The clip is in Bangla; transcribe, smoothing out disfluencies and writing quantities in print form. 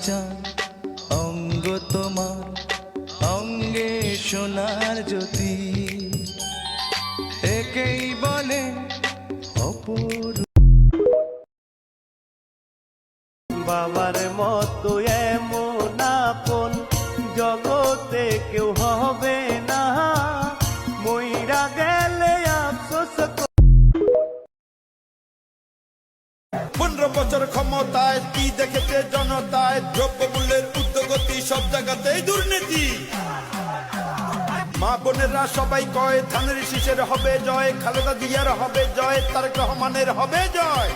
চাঁদ অঙ্গ তোমার অঙ্গে সোনার জ্যোতি একেই বলে অপরূপ। বাবার মতো এমন আপন জগতে কেউ হবে না, মইরা গেলে আফসোস। 15 বছর ক্ষমতায় কি দেখেছে জনতায়? দ্রব্যমূল্যের ঊর্ধ্বগতি, সব জায়গাতেই দুর্নীতি। মা বোনেরা সবাই কয় ধানের শীষের হবে জয়, খালেদা জিয়ার হবে জয়, তারেক রহমানের হবে জয়।